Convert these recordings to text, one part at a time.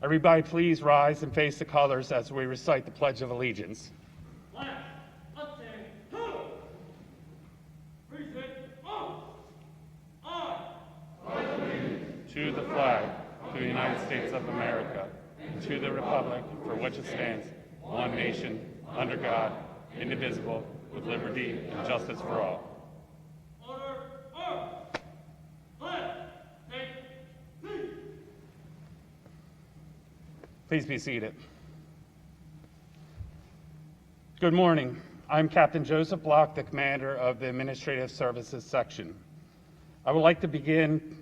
Everybody please rise and face the colors as we recite the Pledge of Allegiance. Flag, up stand, two. Present, on. I. Pledge allegiance to the flag of the United States of America and to the republic for which it stands, one nation, under God, indivisible, with liberty and justice for all. Order, march. Flag, take, lead. Please be seated. Good morning. I'm Captain Joseph Block, the commander of the Administrative Services Section. I would like to begin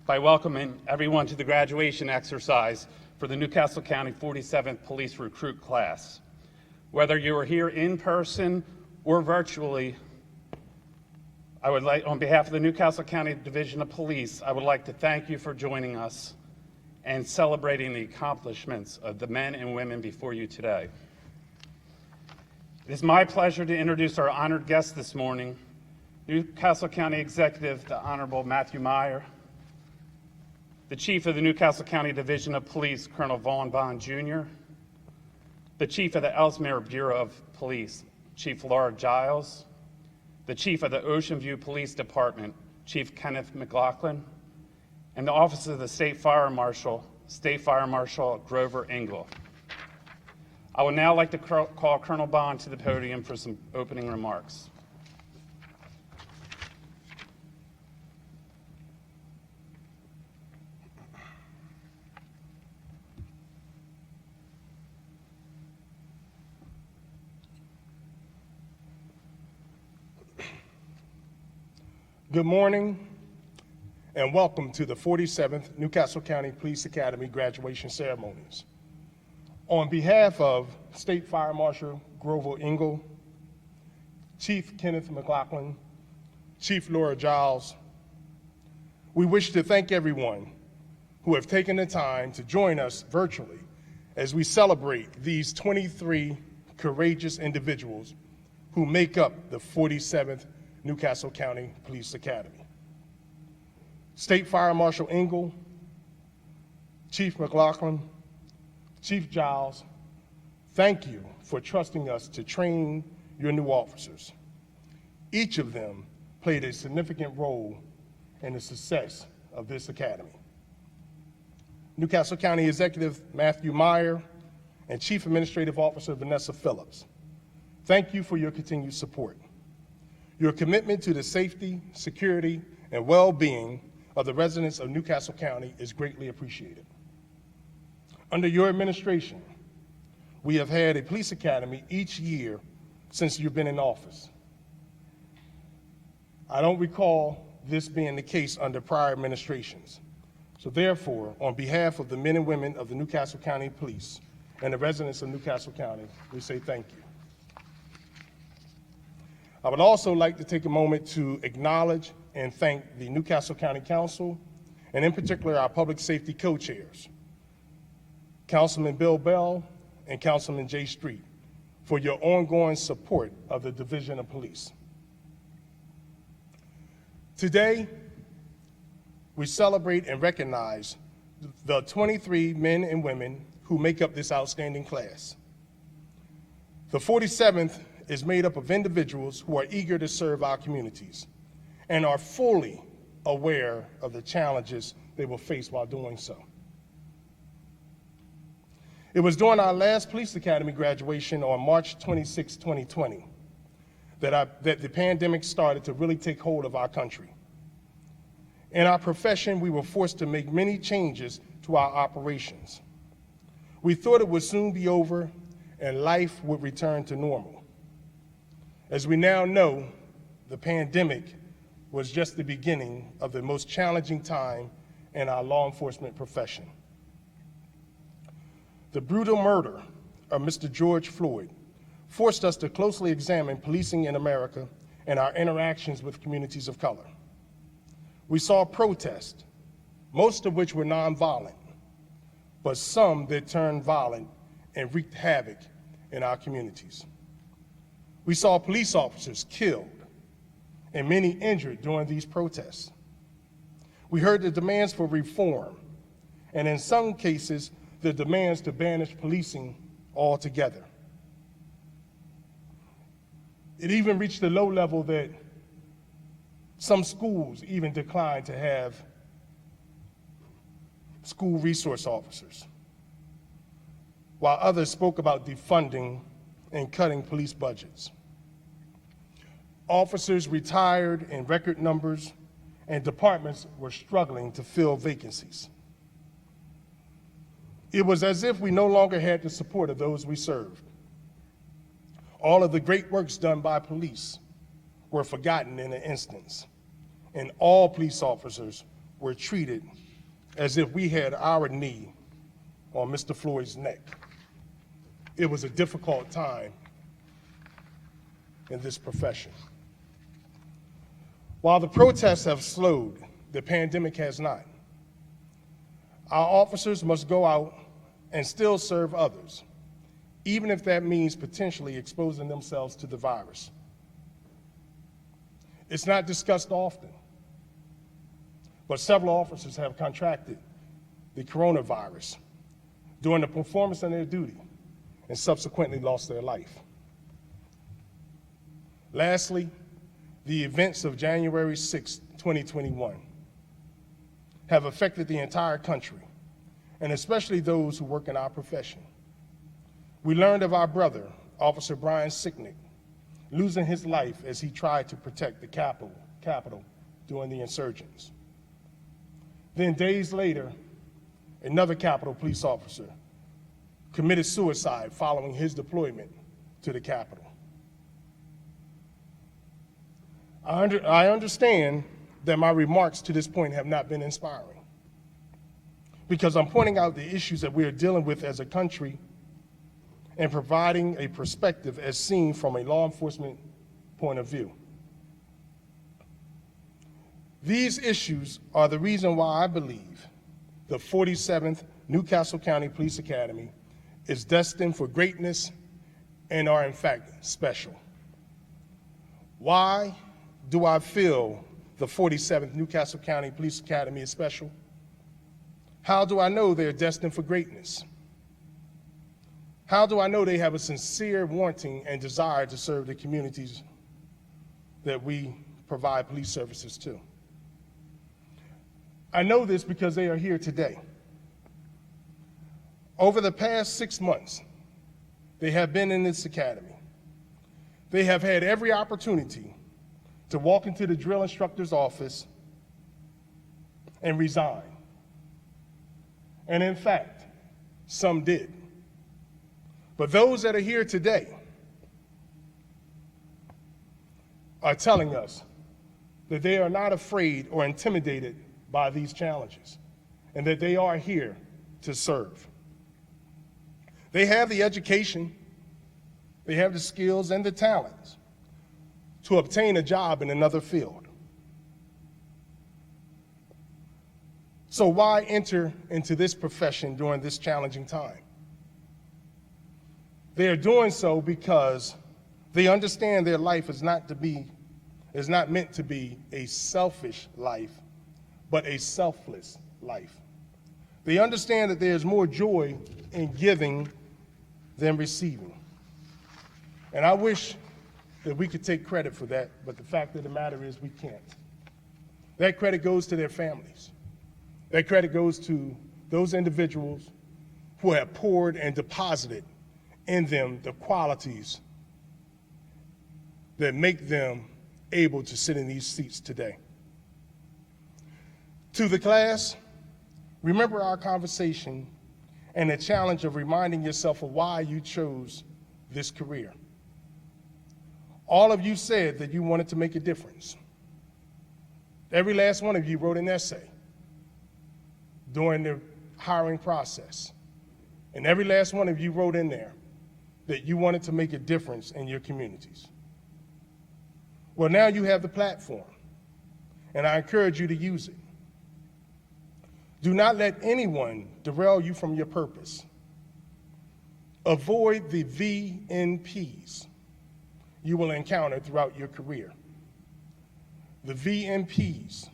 by welcoming everyone to the graduation exercise for the Newcastle County 47th Police Recruit Class. Whether you are here in person or virtually, I would like, on behalf of the Newcastle County Division of Police, I would like to thank you for joining us and celebrating the accomplishments of the men and women before you today. It is my pleasure to introduce our honored guest this morning, Newcastle County Executive, the Honorable Matthew Meyer, the Chief of the Newcastle County Division of Police, Colonel Vaughn Bond Jr., the Chief of the Ellesmere Bureau of Police, Chief Laura Giles, the Chief of the Ocean View Police Department, Chief Kenneth McLaughlin, and the Office of the State Fire Marshal, Grover Engel. I would now like to call Colonel Bond to the podium for some opening remarks. Good morning and welcome to the 47th Newcastle County Police Academy graduation ceremonies. On behalf of State Fire Marshal Grover Engel, Chief Kenneth McLaughlin, Chief Laura Giles, we wish to thank everyone who have taken the time to join us virtually as we celebrate these 23 courageous individuals who make up the 47th Newcastle County Police Academy. State Fire Marshal Engel, Chief McLaughlin, Chief Giles, thank you for trusting us to train your new officers. Each of them played a significant role in the success of this academy. Newcastle County Executive Matthew Meyer and Chief Administrative Officer Vanessa Phillips, thank you for your continued support. Your commitment to the safety, security, and well-being of the residents of Newcastle County is greatly appreciated. Under your administration, we have had a police academy each year since you've been in office. I don't recall this being the case under prior administrations. So therefore, on behalf of the men and women of the Newcastle County Police and the residents of Newcastle County, we say thank you. I would also like to take a moment to acknowledge and thank the Newcastle County Council, and in particular our public safety co-chairs, Councilman Bill Bell and Councilman Jay Street, for your ongoing support of the Division of Police. Today, we celebrate and recognize the 23 men and women who make up this outstanding class. The 47th is made up of individuals who are eager to serve our communities and are fully aware of the challenges they will face while doing so. It was during our last Police Academy graduation on March 26, 2020, that the pandemic started to really take hold of our country. In our profession, we were forced to make many changes to our operations. We thought it would soon be over and life would return to normal. As we now know, the pandemic was just the beginning of the most challenging time in our law enforcement profession. The brutal murder of Mr. George Floyd forced us to closely examine policing in America and our interactions with communities of color. We saw protests, most of which were nonviolent, but some that turned violent and wreaked havoc in our communities. We saw police officers killed and many injured during these protests. We heard the demands for reform and in some cases, the demands to banish policing altogether. It even reached a low level that some schools even declined to have school resource officers, while others spoke about defunding and cutting police budgets. Officers retired in record numbers, and departments were struggling to fill vacancies. It was as if we no longer had the support of those we served. All of the great works done by police were forgotten in an instant, and all police officers were treated as if we had our knee on Mr. Floyd's neck. It was a difficult time in this profession. While the protests have slowed, the pandemic has not. Our officers must go out and still serve others, even if that means potentially exposing themselves to the virus. It's not discussed often, but several officers have contracted the coronavirus during the performance of their duty and subsequently lost their life. Lastly, the events of January 6, 2021 have affected the entire country, and especially those who work in our profession. We learned of our brother, Officer Brian Sicknick, losing his life as he tried to protect the Capitol during the insurgents. Then days later, another Capitol police officer committed suicide following his deployment to the Capitol. I understand that my remarks to this point have not been inspiring, because I'm pointing out the issues that we are dealing with as a country and providing a perspective as seen from a law enforcement point of view. These issues are the reason why I believe the 47th Newcastle County Police Academy is destined for greatness and are in fact special. Why do I feel the 47th Newcastle County Police Academy is special? How do I know they're destined for greatness? How do I know they have a sincere wanting and desire to serve the communities that we provide police services to? I know this because they are here today. Over the past 6 months, they have been in this academy. They have had every opportunity to walk into the drill instructor's office and resign. And in fact, some did. But those that are here today are telling us that they are not afraid or intimidated by these challenges, and that they are here to serve. They have the education, they have the skills and the talents to obtain a job in another field. So why enter into this profession during this challenging time? They are doing so because they understand their life is not meant to be a selfish life, but a selfless life. They understand that there's more joy in giving than receiving. And I wish that we could take credit for that, but the fact of the matter is we can't. That credit goes to their families. That credit goes to those individuals who have poured and deposited in them the qualities that make them able to sit in these seats today. To the class, remember our conversation and the challenge of reminding yourself of why you chose this career. All of you said that you wanted to make a difference. Every last one of you wrote an essay during the hiring process. And every last one of you wrote in there that you wanted to make a difference in your communities. Well, now you have the platform, and I encourage you to use it. Do not let anyone derail you from your purpose. Avoid the VNPs you will encounter throughout your career. The VNPs,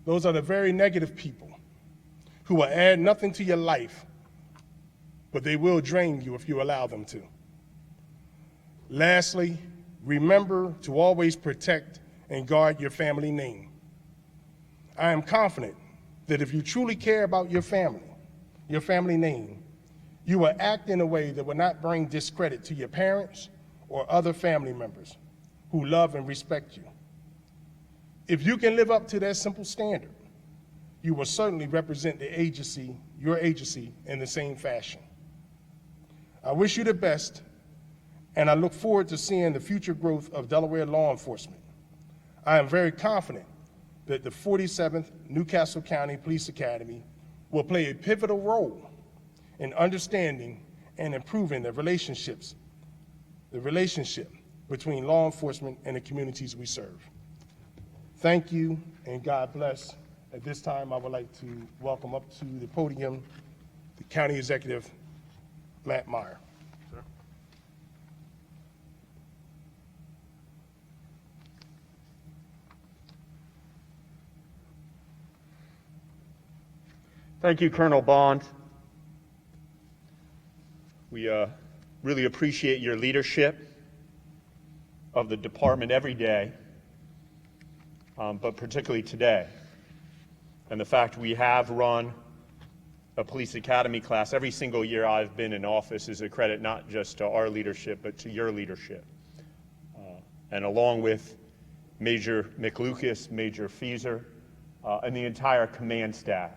those are the very negative people who will add nothing to your life, but they will drain you if you allow them to. Lastly, remember to always protect and guard your family name. I am confident that if you truly care about your family name, you will act in a way that will not bring discredit to your parents or other family members who love and respect you. If you can live up to that simple standard, you will certainly represent your agency in the same fashion. I wish you the best, and I look forward to seeing the future growth of Delaware law enforcement. I am very confident that the 47th Newcastle County Police Academy will play a pivotal role in understanding and improving the relationship between law enforcement and the communities we serve. Thank you, and God bless. At this time, I would like to welcome up to the podium the County Executive, Matt Meyer. Sir. Thank you, Colonel Bond. We really appreciate your leadership of the department every day, but particularly today. And the fact we have run a police academy class every single year I've been in office is a credit not just to our leadership, but to your leadership. And along with Major McLucas, Major Feeser, and the entire command staff,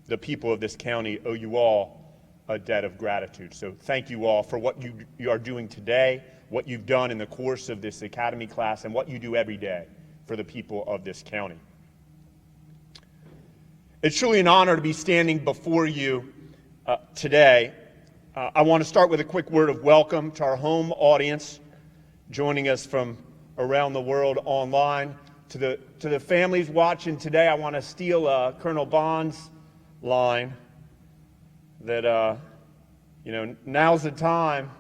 the people of this county owe you all a debt of gratitude. So thank you all for what you are doing today, what you've done in the course of this academy class, and what you do every day for the people of this county. It's truly an honor to be standing before you today. I want to start with a quick word of welcome to our home audience joining us from around the world online. To the families watching today, I want to steal Colonel Bond's line that, now's the time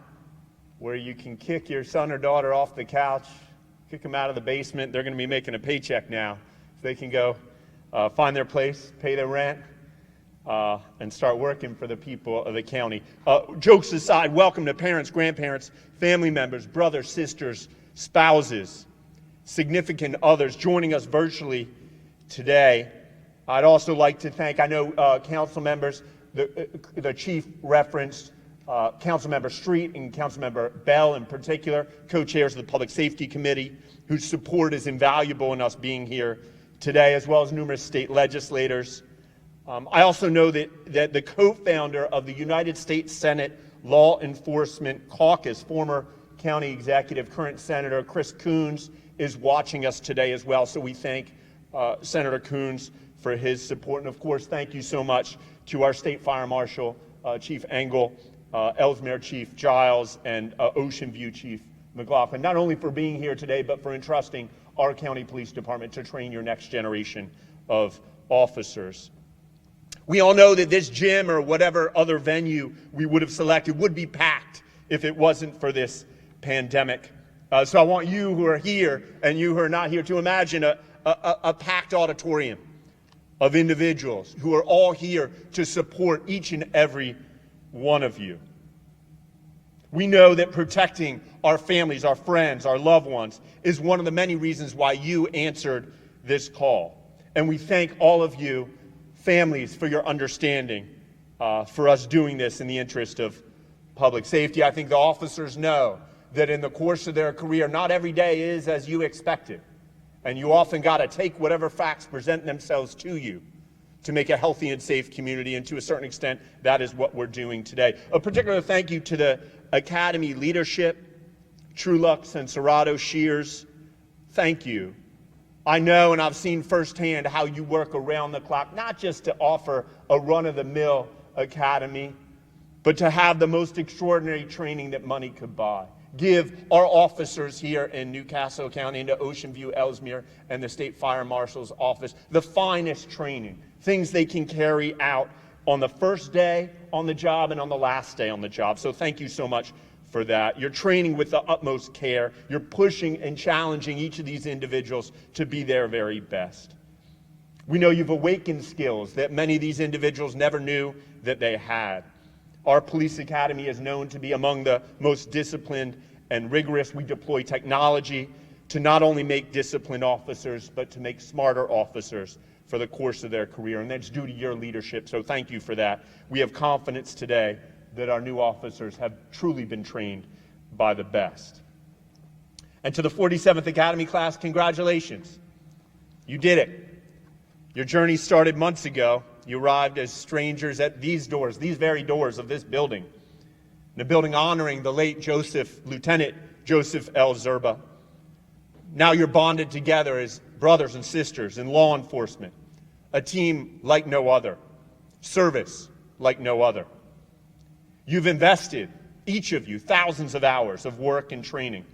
where you can kick your son or daughter off the couch, kick them out of the basement. They're going to be making a paycheck now. So they can go find their place, pay their rent, and start working for the people of the county. Jokes aside, welcome to parents, grandparents, family members, brothers, sisters, spouses, significant others joining us virtually today. I'd also like to thank, I know council members, the chief referenced Councilmember Street and Councilmember Bell in particular, co-chairs of the Public Safety Committee, whose support is invaluable in us being here today, as well as numerous state legislators. I also know that the co-founder of the United States Senate Law Enforcement Caucus, former county executive, current Senator Chris Coons, is watching us today as well. So we thank Senator Coons for his support. And of course, thank you so much to our State Fire Marshal, Chief Engel, Ellesmere Chief Giles, and Ocean View Chief McLaughlin, not only for being here today, but for entrusting our county police department to train your next generation of officers. We all know that this gym or whatever other venue we would have selected would be packed if it wasn't for this pandemic. So I want you who are here and you who are not here to imagine a packed auditorium of individuals who are all here to support each and every one of you. We know that protecting our families, our friends, our loved ones is one of the many reasons why you answered this call. And we thank all of you, families, for your understanding for us doing this in the interest of public safety. I think the officers know that in the course of their career, not every day is as you expected. And you often got to take whatever facts present themselves to you to make a healthy and safe community. And to a certain extent, that is what we're doing today. A particular thank you to the Academy leadership, Trulux and Serrato Shears. Thank you. I know and I've seen firsthand how you work around the clock, not just to offer a run-of-the-mill academy, but to have the most extraordinary training that money could buy. Give our officers here in Newcastle County, into Ocean View, Ellesmere, and the State Fire Marshal's office the finest training, things they can carry out on the first day on the job and on the last day on the job. So thank you so much for that. You're training with the utmost care. You're pushing and challenging each of these individuals to be their very best. We know you've awakened skills that many of these individuals never knew that they had. Our police academy is known to be among the most disciplined and rigorous. We deploy technology to not only make disciplined officers, but to make smarter officers for the course of their career. And that's due to your leadership, so thank you for that. We have confidence today that our new officers have truly been trained by the best. And to the 47th Academy class, congratulations. You did it. Your journey started months ago. You arrived as strangers at these doors, these very doors of this building. The building honoring the late Lieutenant Joseph L. Zerba. Now you're bonded together as brothers and sisters in law enforcement, a team like no other, service like no other. You've invested, each of you, thousands of hours of work and training.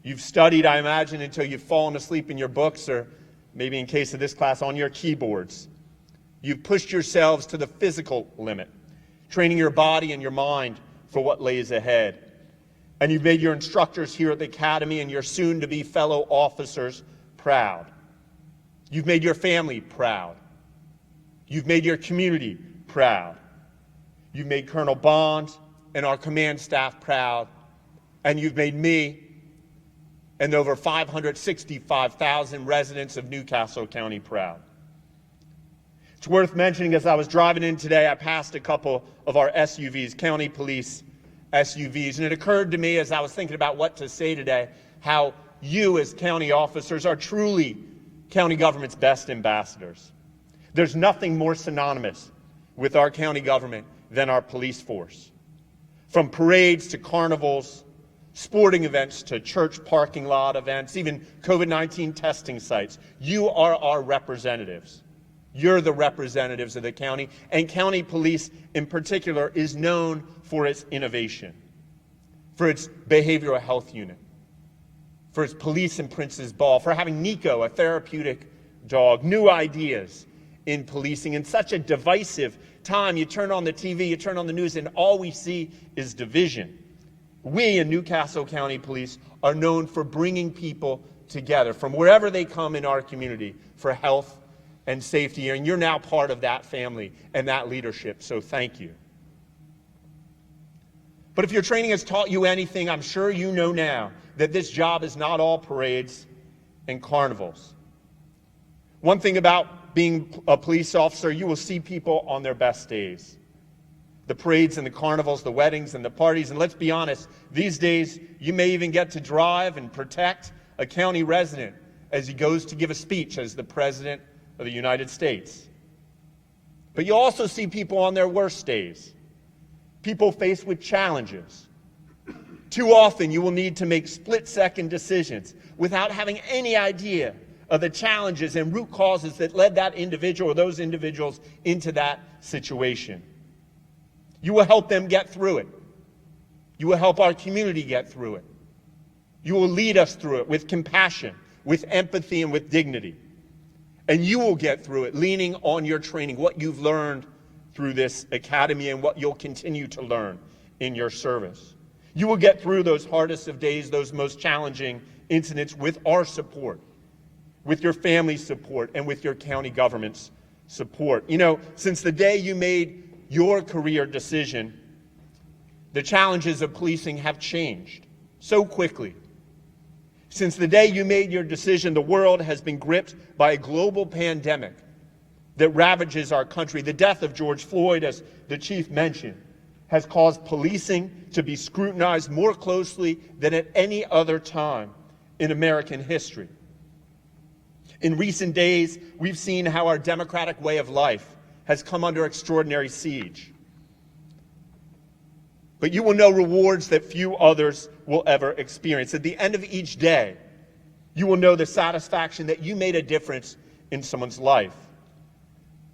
You've studied, I imagine, until you've fallen asleep in your books, or maybe in case of this class, on your keyboards. You've pushed yourselves to the physical limit, training your body and your mind for what lays ahead. And you've made your instructors here at the Academy and your soon-to-be fellow officers proud. You've made your family proud. You've made your community proud. You've made Colonel Bond and our command staff proud. And you've made me and over 565,000 residents of Newcastle County proud. It's worth mentioning, as I was driving in today, I passed a couple of our SUVs, county police SUVs, and it occurred to me as I was thinking about what to say today, how you as county officers are truly county government's best ambassadors. There's nothing more synonymous with our county government than our police force. From parades to carnivals, sporting events to church parking lot events, even COVID-19 testing sites, you are our representatives. You're the representatives of the county, and county police in particular is known for its innovation, for its behavioral health unit, for its police and Prince's Ball, for having Nico, a therapeutic dog, new ideas in policing. In such a divisive time, you turn on the TV, you turn on the news, and all we see is division. We in Newcastle County Police are known for bringing people together from wherever they come in our community for health and safety, and you're now part of that family and that leadership, so thank you. But if your training has taught you anything, I'm sure you know now that this job is not all parades and carnivals. One thing about being a police officer, you will see people on their best days. The parades and the carnivals, the weddings and the parties, and let's be honest, these days you may even get to drive and protect a county resident as he goes to give a speech as the President of the United States. But you also see people on their worst days, people faced with challenges. Too often you will need to make split-second decisions without having any idea of the challenges and root causes that led that individual or those individuals into that situation. You will help them get through it. You will help our community get through it. You will lead us through it with compassion, with empathy, and with dignity. And you will get through it leaning on your training, what you've learned through this academy and what you'll continue to learn in your service. You will get through those hardest of days, those most challenging incidents with our support, with your family's support, and with your county government's support. You know, since the day you made your career decision, the challenges of policing have changed so quickly. Since the day you made your decision, the world has been gripped by a global pandemic that ravages our country. The death of George Floyd, as the chief mentioned, has caused policing to be scrutinized more closely than at any other time in American history. In recent days, we've seen how our democratic way of life has come under extraordinary siege. But you will know rewards that few others will ever experience. At the end of each day, you will know the satisfaction that you made a difference in someone's life.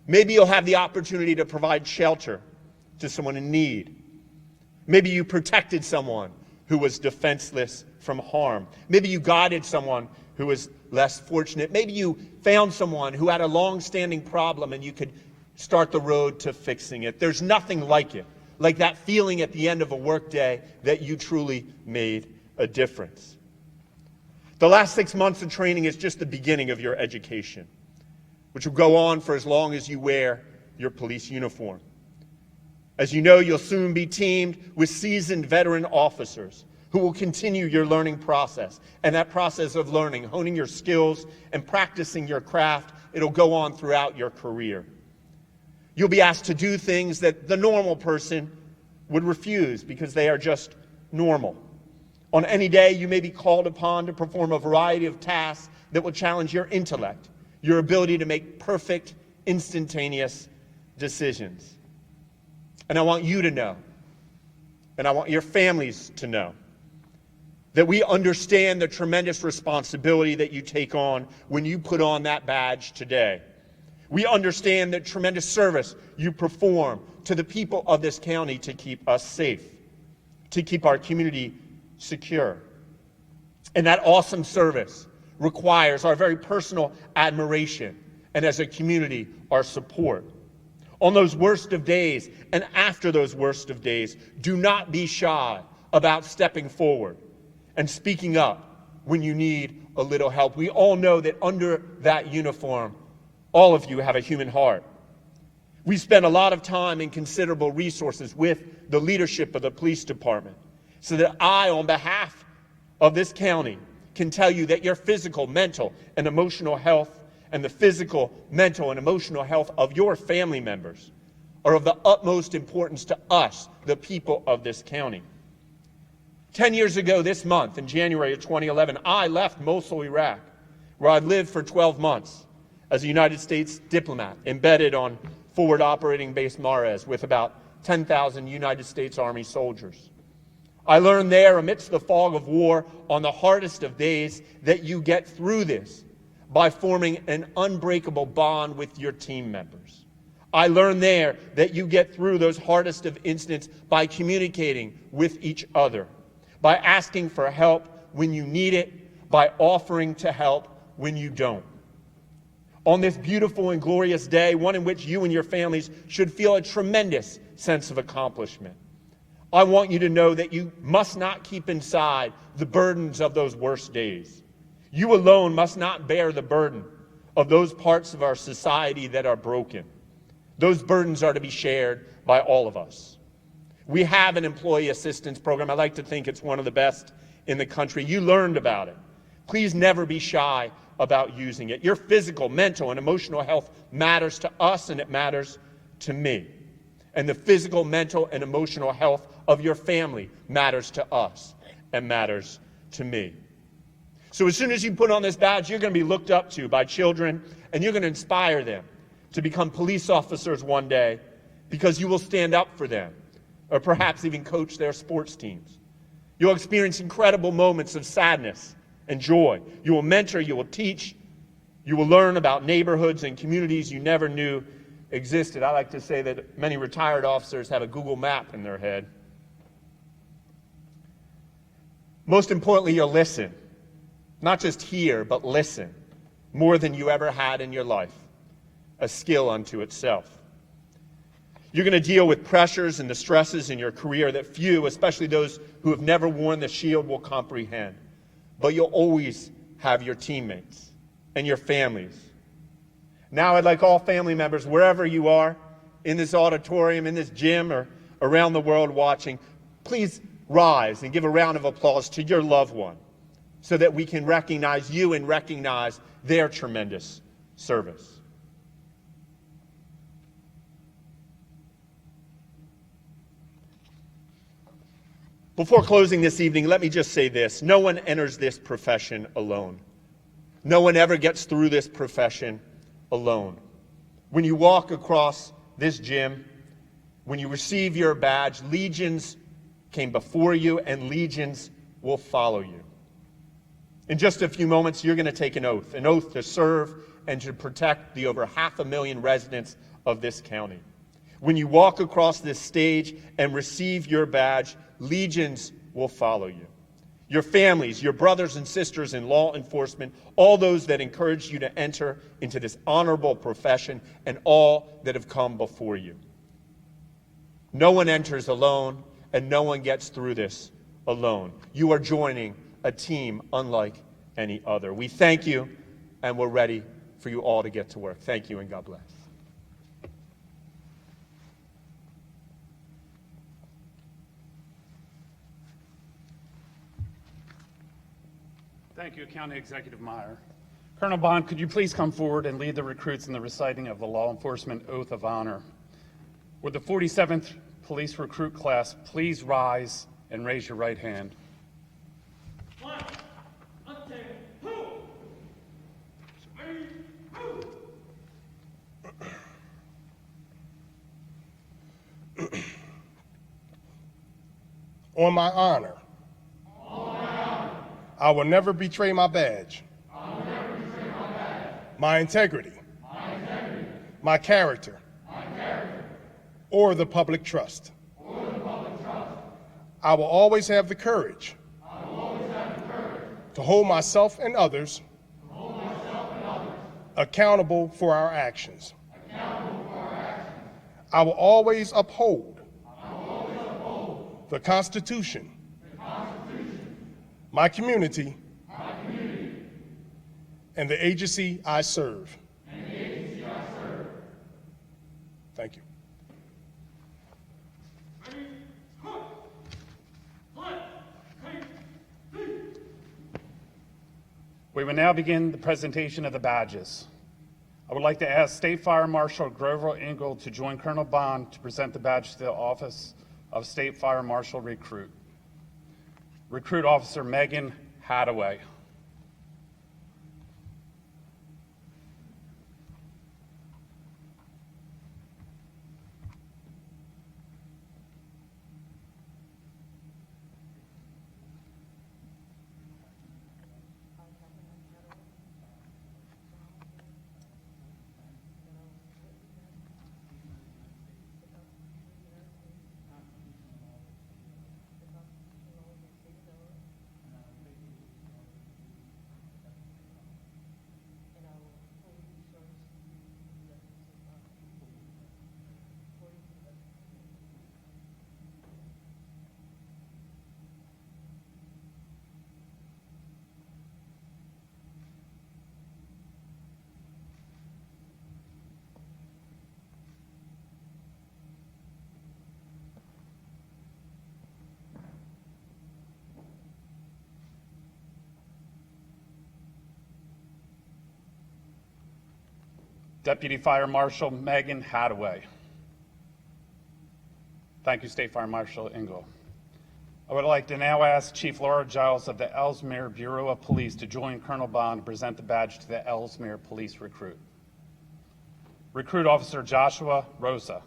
Maybe you'll have the opportunity to provide shelter to someone in need. Maybe you protected someone who was defenseless from harm. Maybe you guided someone who was less fortunate. Maybe you found someone who had a long-standing problem and you could start the road to fixing it. There's nothing like it, like that feeling at the end of a workday that you truly made a difference. The last 6 months of training is just the beginning of your education. which will go on for as long as you wear your police uniform. As you know, you'll soon be teamed with seasoned veteran officers who will continue your learning process. And that process of learning, honing your skills and practicing your craft, it'll go on throughout your career. You'll be asked to do things that the normal person would refuse because they are just normal. On any day, you may be called upon to perform a variety of tasks that will challenge your intellect, your ability to make perfect, instantaneous decisions. And I want you to know, and I want your families to know, that we understand the tremendous responsibility that you take on when you put on that badge today. We understand the tremendous service you perform to the people of this county to keep us safe, to keep our community secure. And that awesome service requires our very personal admiration and, as a community, our support. On those worst of days and after those worst of days, do not be shy about stepping forward and speaking up when you need a little help. We all know that under that uniform, all of you have a human heart. We spend a lot of time and considerable resources with the leadership of the police department so that I, on behalf of this county, can tell you that your physical, mental, and emotional health and the physical, mental, and emotional health of your family members are of the utmost importance to us, the people of this county. 10 years ago this month, in January of 2011, I left Mosul, Iraq, where I'd lived for 12 months as a United States diplomat embedded on Forward Operating Base Mahrez with about 10,000 United States Army soldiers. I learned there, amidst the fog of war, on the hardest of days, that you get through this by forming an unbreakable bond with your team members. I learned there that you get through those hardest of incidents by communicating with each other, by asking for help when you need it, by offering to help when you don't. On this beautiful and glorious day, one in which you and your families should feel a tremendous sense of accomplishment, I want you to know that you must not keep inside the burdens of those worst days. You alone must not bear the burden of those parts of our society that are broken. Those burdens are to be shared by all of us. We have an employee assistance program. I like to think it's one of the best in the country. You learned about it. Please never be shy about using it. Your physical, mental, and emotional health matters to us, and it matters to me. And the physical, mental, and emotional health of your family matters to us and matters to me. So as soon as you put on this badge, you're going to be looked up to by children, and you're going to inspire them to become police officers one day because you will stand up for them, or perhaps even coach their sports teams. You'll experience incredible moments of sadness and joy. You will mentor, you will teach, you will learn about neighborhoods and communities you never knew existed. I like to say that many retired officers have a Google map in their head. Most importantly, you'll listen. Not just hear, but listen, more than you ever had in your life, a skill unto itself. You're going to deal with pressures and the stresses in your career that few, especially those who have never worn the shield, will comprehend. But you'll always have your teammates and your families. Now I'd like all family members, wherever you are, in this auditorium, in this gym, or around the world watching, please rise and give a round of applause to your loved one so that we can recognize you and recognize their tremendous service. Before closing this evening, let me just say this. No one enters this profession alone. No one ever gets through this profession alone. When you walk across this gym, when you receive your badge, legions came before you and legions will follow you. In just a few moments, you're going to take an oath to serve and to protect the over 500,000 residents of this county. When you walk across this stage and receive your badge, legions will follow you. Your families, your brothers and sisters in law enforcement, all those that encouraged you to enter into this honorable profession, and all that have come before you. No one enters alone, and no one gets through this alone. You are joining a team unlike any other. We thank you, and we're ready for you all to get to work. Thank you and God bless. Thank you, County Executive Meyer. Colonel Bond, could you please come forward and lead the recruits in the reciting of the Law Enforcement Oath of Honor? Would the 47th Police Recruit Class please rise and raise your right hand? One, two, ready, move. On my honor, I will never betray my badge, my integrity, my character, or the public trust. I will always have the courage to hold myself and others accountable for our actions. I will always uphold the Constitution, my community, and the agency I serve. Thank you. Ready, cut. One, two, three. We will now begin the presentation of the badges. I would like to ask State Fire Marshal Grover Engel to join Colonel Bond to present the badge to the Office of State Fire Marshal Recruit. Recruit Officer Megan Hadaway. Deputy Fire Marshal Megan Hadaway. Thank you, State Fire Marshal Engel. I would like to now ask Chief Laura Giles of the Ellesmere Bureau of Police to join Colonel Bond to present the badge to the Ellesmere Police Recruit. Recruit Officer Joshua Rosa.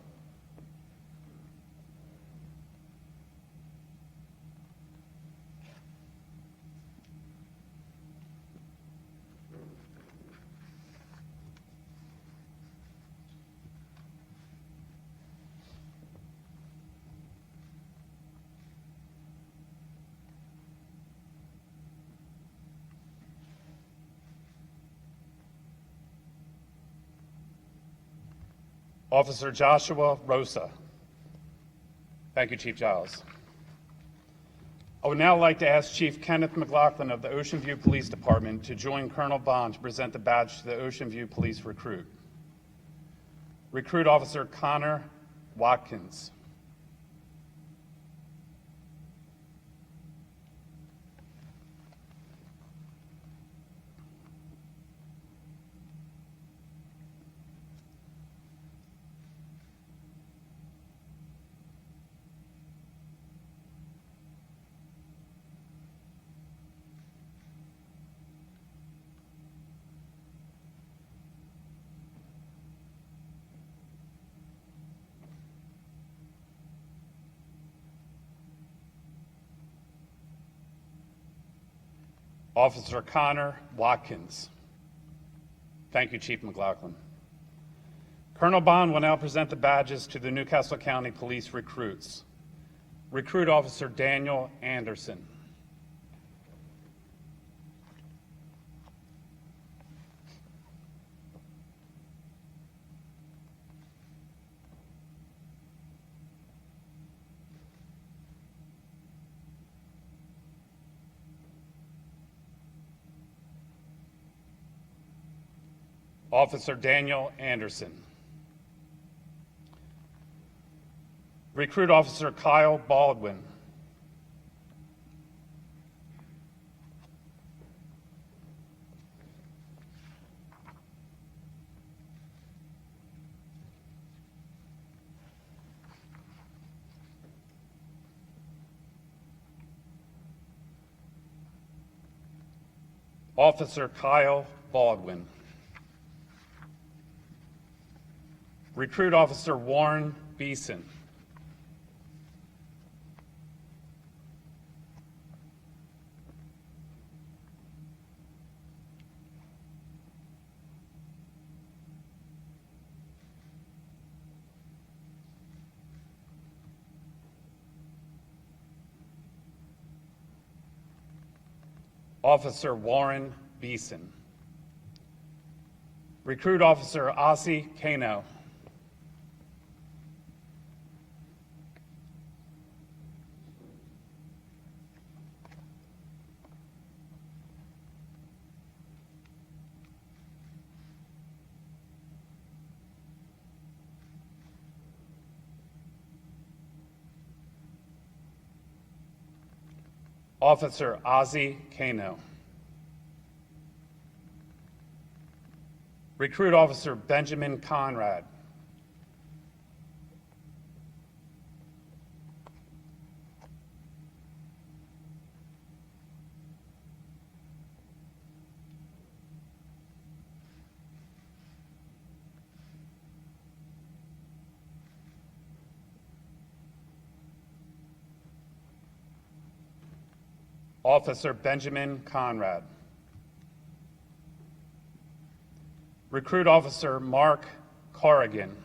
Officer Joshua Rosa. Thank you, Chief Giles. I would now like to ask Chief Kenneth McLaughlin of the Ocean View Police Department to join Colonel Bond to present the badge to the Ocean View Police Recruit. Recruit Officer Connor Watkins. Officer Connor Watkins. Thank you, Chief McLaughlin. Colonel Bond will now present the badges to the Newcastle County Police recruits. Recruit Officer Daniel Anderson. Officer Daniel Anderson. Recruit Officer Kyle Baldwin. Officer Kyle Baldwin. Recruit Officer Warren Beeson. Officer Warren Beeson. Recruit Officer Ossie Kano. Officer Ozzie Kano. Recruit Officer Benjamin Conrad. Officer Benjamin Conrad. Recruit Officer Mark Corrigan.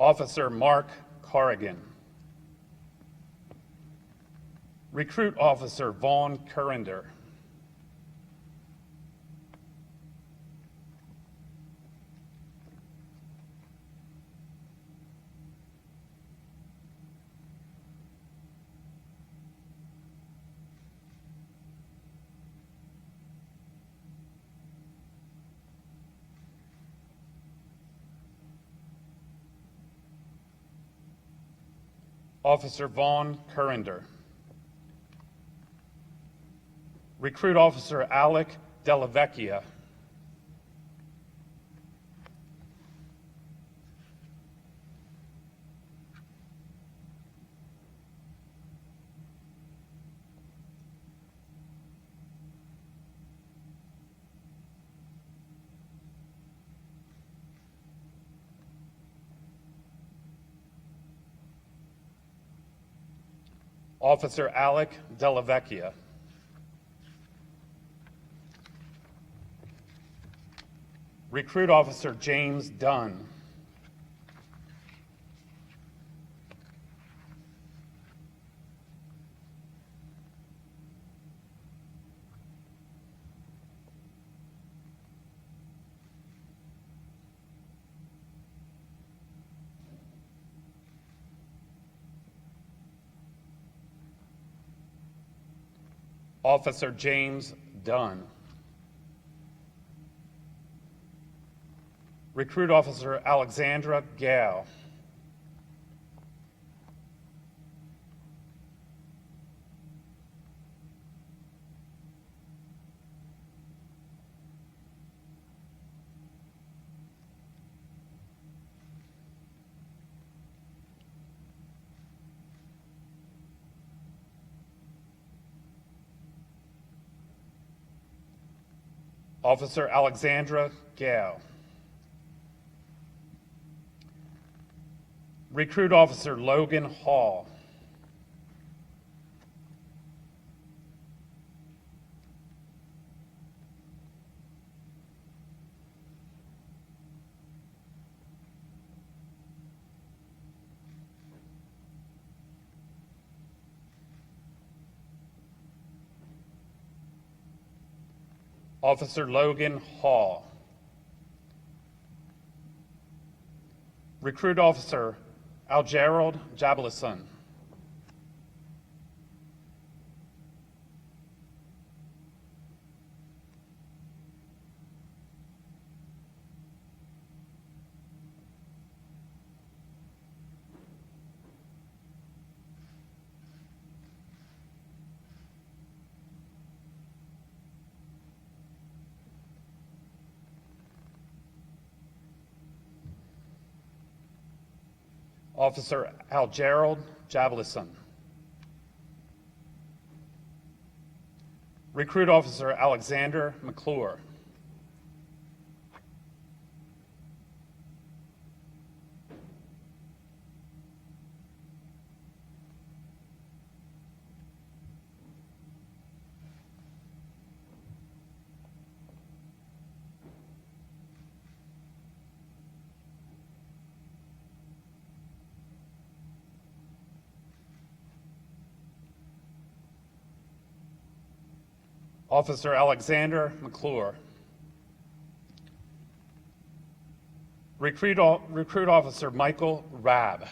Officer Mark Corrigan. Recruit Officer Vaughn Currender. Officer Vaughn Currender. Recruit Officer Alec Delavecchia. Officer Alec Delavecchia. Recruit Officer James Dunn. Officer James Dunn. Recruit Officer Alexandra Gale. Officer Alexandra Gale. Recruit Officer Logan Hall. Officer Logan Hall. Recruit Officer Algerald Jabalison. Officer Algerald Jabalison. Recruit Officer Alexander McClure. Officer Alexander McClure. Recruit Officer Michael Rabb.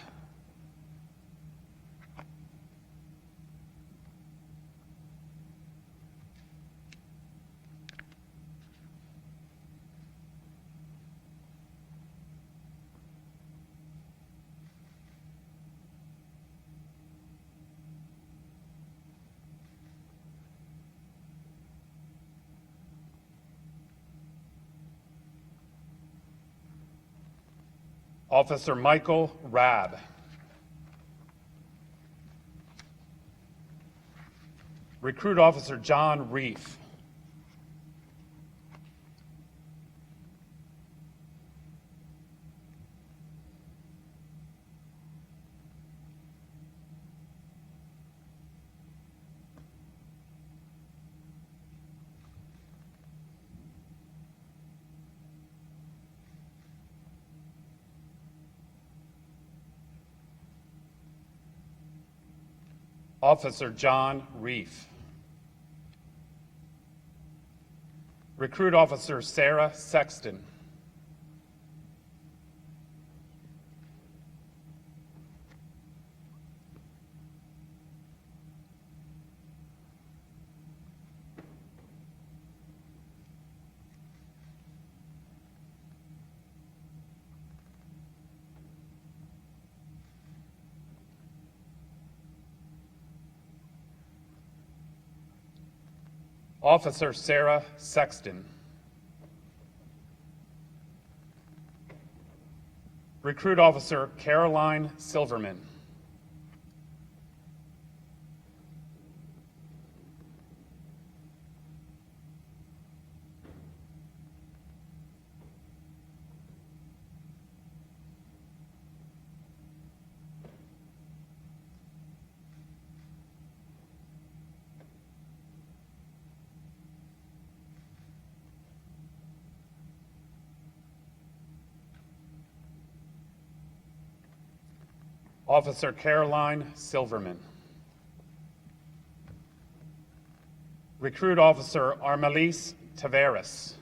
Officer Michael Rabb. Recruit Officer John Reef. Officer John Reef. Recruit Officer Sarah Sexton. Officer Sarah Sexton. Recruit Officer Caroline Silverman. Officer Caroline Silverman. Recruit Officer Armelise Taveras.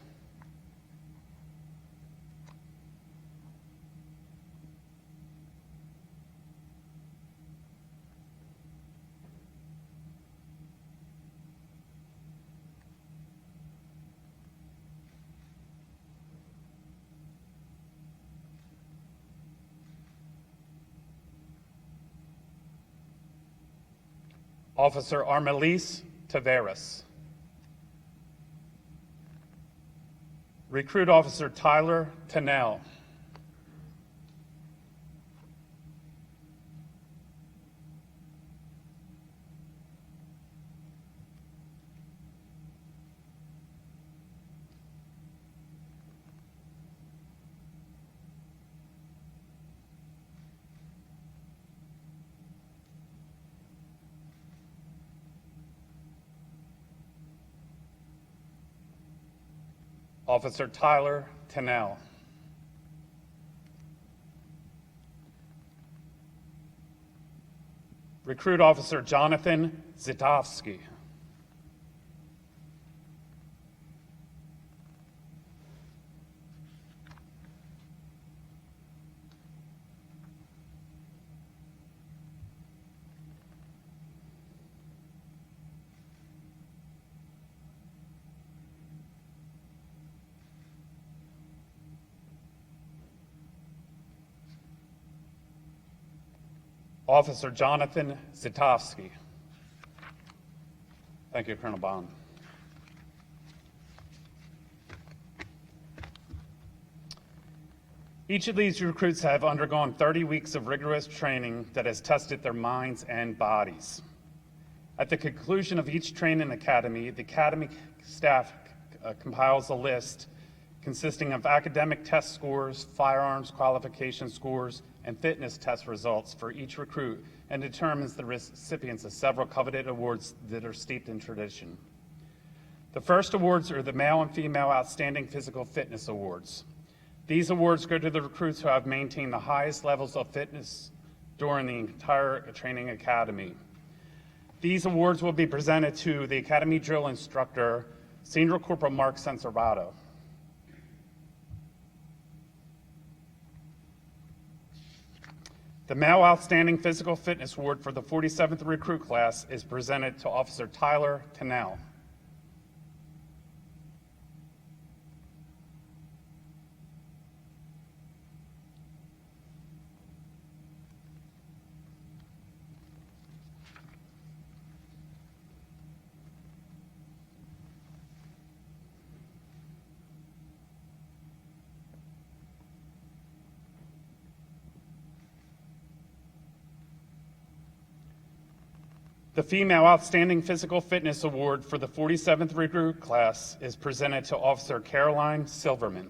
Officer Armelise Taveras. Recruit Officer Tyler Tennell. Officer Tyler Tennell. Recruit Officer Jonathan Zitovsky. Officer Jonathan Zitovsky. Thank you, Colonel Bond. Each of these recruits have undergone 30 weeks of rigorous training that has tested their minds and bodies. At the conclusion of each training academy, the academy staff compiles a list consisting of academic test scores, firearms qualification scores, and fitness test results for each recruit, and determines the recipients of several coveted awards that are steeped in tradition. The first awards are the Male and Female Outstanding Physical Fitness Awards. These awards go to the recruits who have maintained the highest levels of fitness during the entire training academy. These awards will be presented to the Academy drill instructor, Senior Corporal Mark Senserato. The Male Outstanding Physical Fitness Award for the 47th recruit class is presented to Officer Tyler Tennell. The Female Outstanding Physical Fitness Award for the 47th recruit class is presented to Officer Caroline Silverman.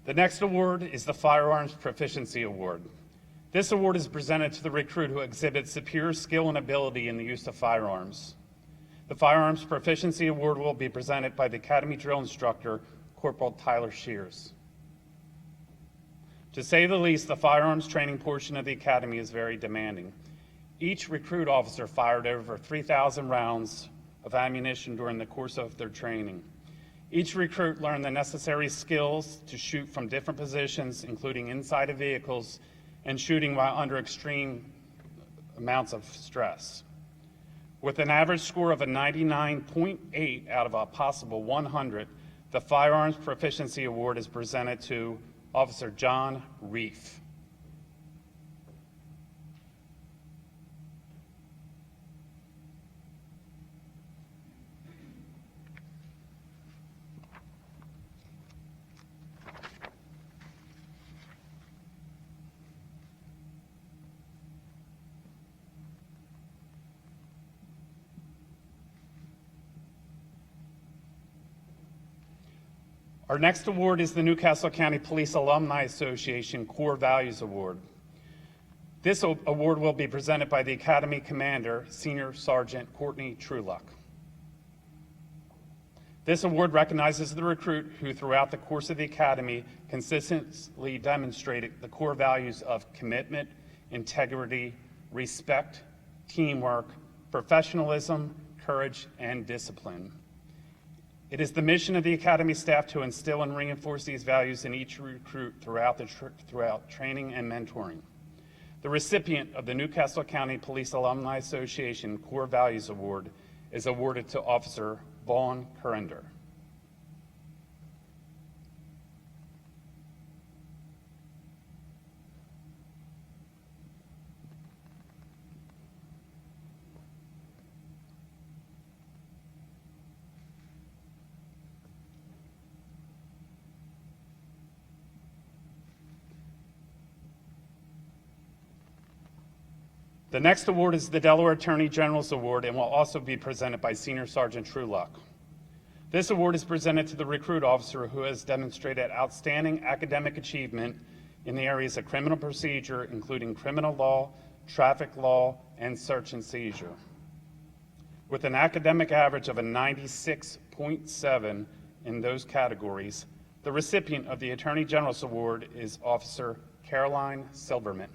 The next award is the Firearms Proficiency Award. This award is presented to the recruit who exhibits superior skill and ability in the use of firearms. The Firearms Proficiency Award will be presented by the Academy drill instructor, Corporal Tyler Shears. To say the least, the firearms training portion of the Academy is very demanding. Each recruit officer fired over 3,000 rounds of ammunition during the course of their training. Each recruit learned the necessary skills to shoot from different positions, including inside of vehicles and shooting while under extreme amounts of stress. With an average score of a 99.8 out of a possible 100, the Firearms Proficiency Award is presented to Officer John Reef. Our next award is the Newcastle County Police Alumni Association Core Values Award. This award will be presented by the Academy Commander, Senior Sergeant Courtney Trueluck. This award recognizes the recruit who, throughout the course of the Academy, consistently demonstrated the core values of commitment, integrity, respect, teamwork, professionalism, courage, and discipline. It is the mission of the Academy staff to instill and reinforce these values in each recruit throughout training and mentoring. The recipient of the Newcastle County Police Alumni Association Core Values Award is awarded to Officer Vaughn Currender. The next award is the Delaware Attorney General's Award and will also be presented by Senior Sergeant Trueluck. This award is presented to the recruit officer who has demonstrated outstanding academic achievement in the areas of criminal procedure, including criminal law, traffic law, and search and seizure. With an academic average of a 96.7 in those categories, the recipient of the Attorney General's Award is Officer Caroline Silverman.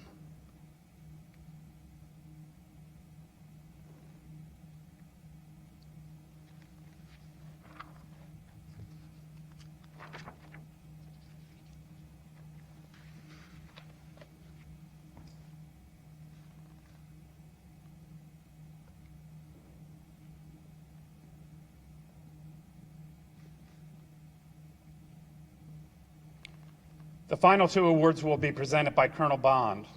The final two awards will be presented by Colonel Bond.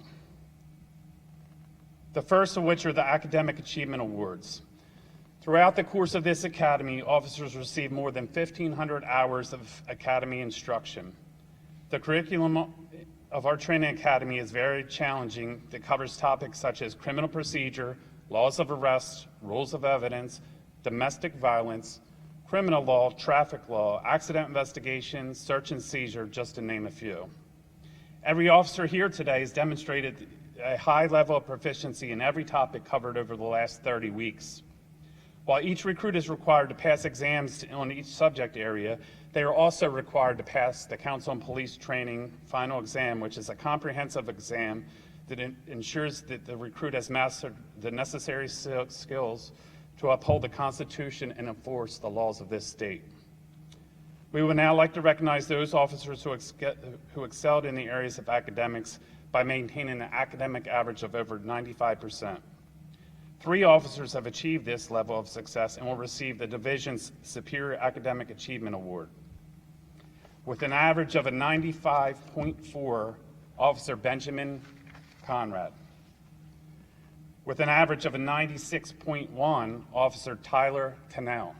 The first of which are the Academic Achievement Awards. Throughout the course of this academy, officers receive more than 1,500 hours of academy instruction. The curriculum of our training academy is very challenging that covers topics such as criminal procedure, laws of arrest, rules of evidence, domestic violence, criminal law, traffic law, accident investigation, search and seizure, just to name a few. Every officer here today has demonstrated a high level of proficiency in every topic covered over the last 30 weeks. While each recruit is required to pass exams on each subject area, they are also required to pass the Council on Police Training final exam, which is a comprehensive exam that ensures that the recruit has mastered the necessary skills to uphold the Constitution and enforce the laws of this state. We would now like to recognize those officers who excelled in the areas of academics by maintaining an academic average of over 95%. 3 officers have achieved this level of success and will receive the division's Superior Academic Achievement Award. With an average of a 95.4, Officer Benjamin Conrad. With an average of a 96.1, Officer Tyler Cannell.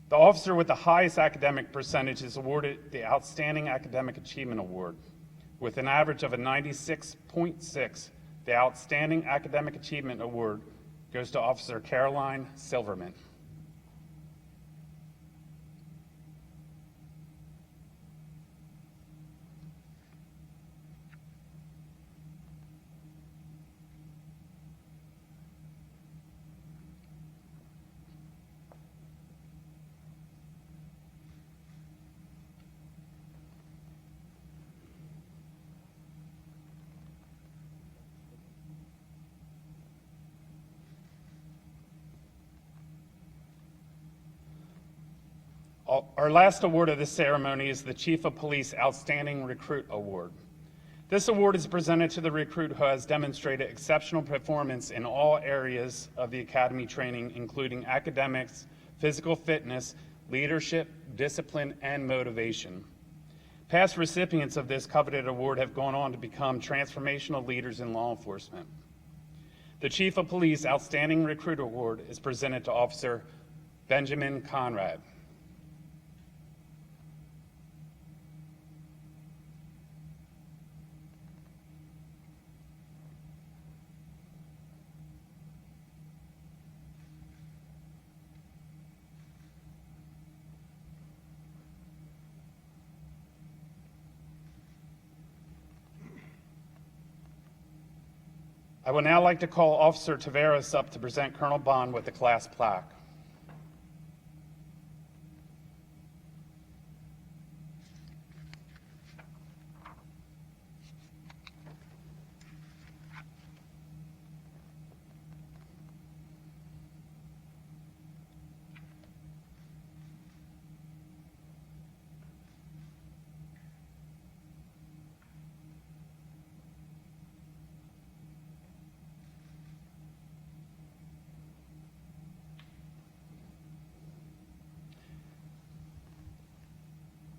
The officer with the highest academic percentage is awarded the Outstanding Academic Achievement Award. With an average of a 96.6, the Outstanding Academic Achievement Award goes to Officer Caroline Silverman. Our last award of this ceremony is the Chief of Police Outstanding Recruit Award. This award is presented to the recruit who has demonstrated exceptional performance in all areas of the academy training, including academics, physical fitness, leadership, discipline, and motivation. Past recipients of this coveted award have gone on to become transformational leaders in law enforcement. The Chief of Police Outstanding Recruit Award is presented to Officer Benjamin Conrad. I would now like to call Officer Taveras up to present Colonel Bond with the class plaque.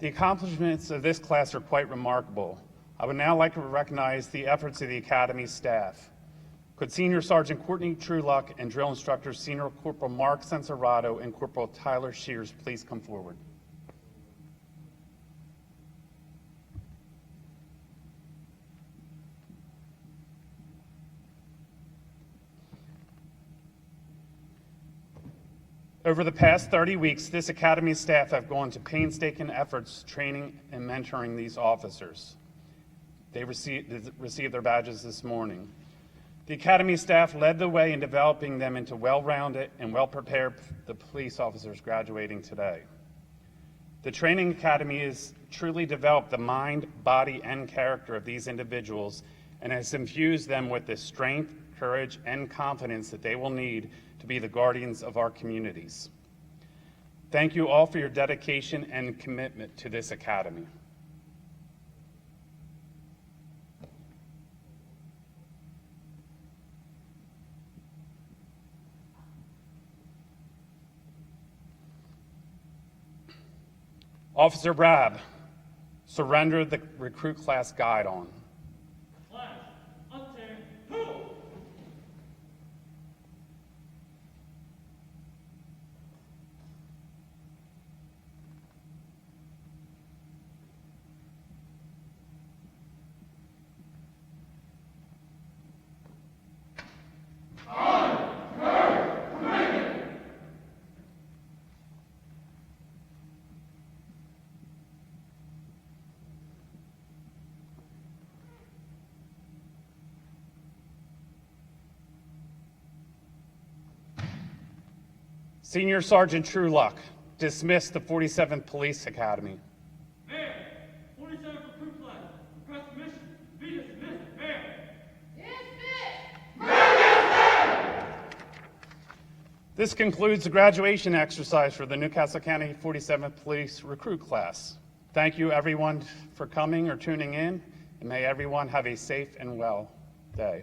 The accomplishments of this class are quite remarkable. I would now like to recognize the efforts of the Academy staff. Could Senior Sergeant Courtney Trueluck and Drill Instructor Senior Corporal Mark Censerato and Corporal Tyler Shears please come forward? Over the past 30 weeks, this Academy staff have gone to painstaking efforts training and mentoring these officers. They received their badges this morning. The Academy staff led the way in developing them into well-rounded and well-prepared the police officers graduating today. The Training Academy has truly developed the mind, body, and character of these individuals and has infused them with the strength, courage, and confidence that they will need to be the guardians of our communities. Thank you all for your dedication and commitment to this academy. Officer Brab, surrender the recruit class guide on. Class, untamed, who? Senior Sergeant Trueluck, dismissed the 47th Police Academy. Mayor, 47 recruit class, request permission, be dismissed, Mayor. This concludes the graduation exercise for the Newcastle County 47th Police Recruit Class. Thank you everyone for coming or tuning in, and may everyone have a safe and well day.